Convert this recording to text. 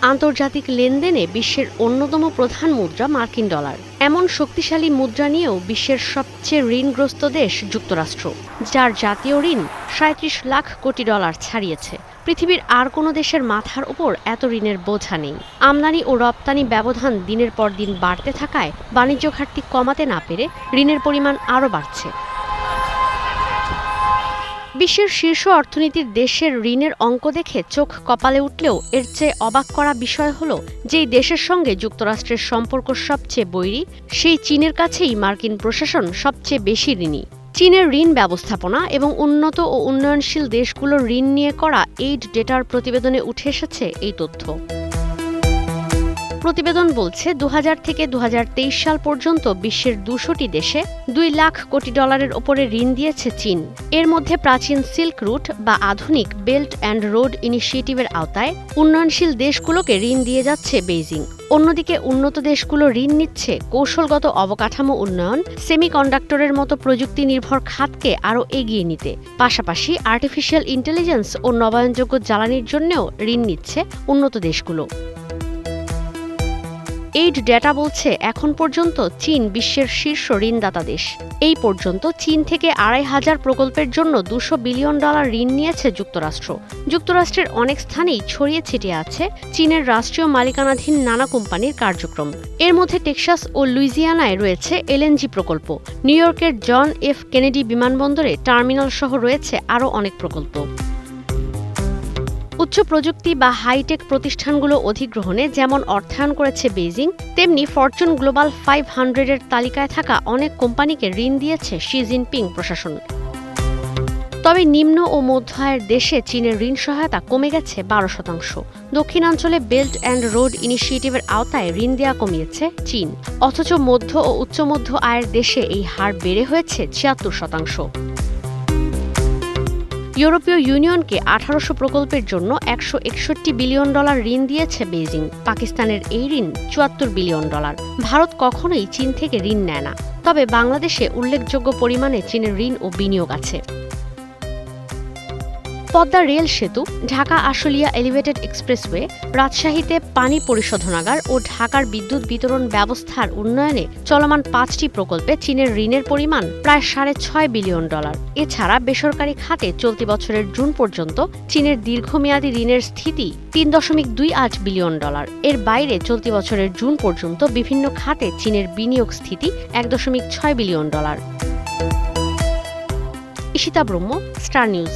আন্তর্জাতিক লেনদেনে বিশ্বের অন্যতম প্রধান মুদ্রা মার্কিন ডলার। এমন শক্তিশালী মুদ্রা নিয়েও বিশ্বের সবচেয়ে ঋণগ্রস্ত দেশ যুক্তরাষ্ট্র, যার জাতীয় ঋণ ৩৭ লাখ কোটি ডলার ছাড়িয়েছে। পৃথিবীর আর কোনো দেশের মাথার উপর এত ঋণের বোঝা নেই। আমদানি ও রপ্তানি ব্যবধান দিনের পর দিন বাড়তে থাকায় বাণিজ্য ঘাটতি কমাতে না পেরে ঋণের পরিমাণ আরও বাড়ছে। বিশ্বের শীর্ষ অর্থনীতির দেশের ঋণের অঙ্ক দেখে চোখ কপালে উঠলেও এর চেয়ে অবাক করা বিষয় হলো, যেই দেশের সঙ্গে যুক্তরাষ্ট্রের সম্পর্ক সবচেয়ে বৈরী, সেই চীনের কাছেই মার্কিন প্রশাসন সবচেয়ে বেশি ঋণী। চীনের ঋণ ব্যবস্থাপনা এবং উন্নত ও উন্নয়নশীল দেশগুলোর ঋণ নিয়ে করা এইড ডেটার প্রতিবেদনে উঠে এসেছে এই তথ্য। প্রতিবেদন বলছে ২০০০ থেকে ২০২৩ সাল পর্যন্ত বিশ্বের ২০০টি দেশে ২ লাখ কোটি ডলারের ওপরে ঋণ দিয়েছে চীন। এর মধ্যে প্রাচীন সিল্ক রুট বা আধুনিক বেল্ট অ্যান্ড রোড ইনিশিয়েটিভের আওতায় উন্নয়নশীল দেশগুলোকে ঋণ দিয়ে যাচ্ছে বেইজিং। অন্যদিকে উন্নত দেশগুলো ঋণ নিচ্ছে কৌশলগত অবকাঠামো উন্নয়ন, সেমিকন্ডাক্টরের মতো প্রযুক্তি নির্ভর খাতকে আরও এগিয়ে নিতে। পাশাপাশি আর্টিফিশিয়াল ইন্টেলিজেন্স ও নবায়নযোগ্য জ্বালানির জন্যও ঋণ নিচ্ছে উন্নত দেশগুলো। এইড ডেটা বলছে এখন পর্যন্ত চীন বিশ্বের শীর্ষ ঋণদাতা দেশ। এই পর্যন্ত চীন থেকে ২৫০০ প্রকল্পের জন্য $২০০ বিলিয়ন ঋণ নিয়েছে যুক্তরাষ্ট্র। যুক্তরাষ্ট্রের অনেক স্থানেই ছড়িয়ে ছিটিয়ে আছে চীনের রাষ্ট্রীয় মালিকানাধীন নানা কোম্পানির কার্যক্রম। এর মধ্যে টেক্সাস ও লুইজিয়ানায় রয়েছে এলএনজি প্রকল্প। নিউ ইয়র্কের জন এফ কেনেডি বিমানবন্দরে টার্মিনাল সহ রয়েছে আরও অনেক প্রকল্প। উচ্চ প্রযুক্তি বা হাইটেক প্রতিষ্ঠানগুলো অধিগ্রহণে যেমন অর্থায়ন করেছে বেইজিং, তেমনি ফরচুন গ্লোবাল 500-এর তালিকায় থাকা অনেক কোম্পানিকে ঋণ দিয়েছে শি জিনপিং প্রশাসন। তবে নিম্ন ও মধ্য আয়ের দেশে চীনের ঋণ সহায়তা কমে গেছে ১২%। দক্ষিণাঞ্চলে বেল্ট অ্যান্ড রোড ইনিশিয়েটিভের আওতায় ঋণ দেওয়া কমিয়েছে চীন, অথচ মধ্য ও উচ্চ মধ্য আয়ের দেশে এই হার বেড়ে হয়েছে ৭৬%। ইউরোপীয় ইউনিয়নকে ১৮০০ প্রকল্পের জন্য $১৬১ বিলিয়ন ঋণ দিয়েছে বেইজিং। পাকিস্তানের এই ঋণ $৭৪ বিলিয়ন। ভারত কখনোই চীন থেকে ঋণ নেয় না, তবে বাংলাদেশে উল্লেখযোগ্য পরিমাণে চীনের ঋণ ও বিনিয়োগ আছে। পদ্মা রেল সেতু, ঢাকা আশুলিয়া এলিভেটেড এক্সপ্রেসওয়ে, রাজশাহীতে পানি পরিশোধনাগার ও ঢাকার বিদ্যুৎ বিতরণ ব্যবস্থার উন্নয়নে চলমান ৫টি প্রকল্পে চীনের ঋণের পরিমাণ প্রায় $৬.৫ বিলিয়ন। এছাড়া বেসরকারি খাতে চলতি বছরের জুন পর্যন্ত চীনের দীর্ঘমেয়াদী ঋণের স্থিতি $৩.২৮ বিলিয়ন। এর বাইরে চলতি বছরের জুন পর্যন্ত বিভিন্ন খাতে চীনের বিনিয়োগ স্থিতি $১.৬ বিলিয়ন। ঈশিতা ব্রহ্ম, স্টার নিউজ।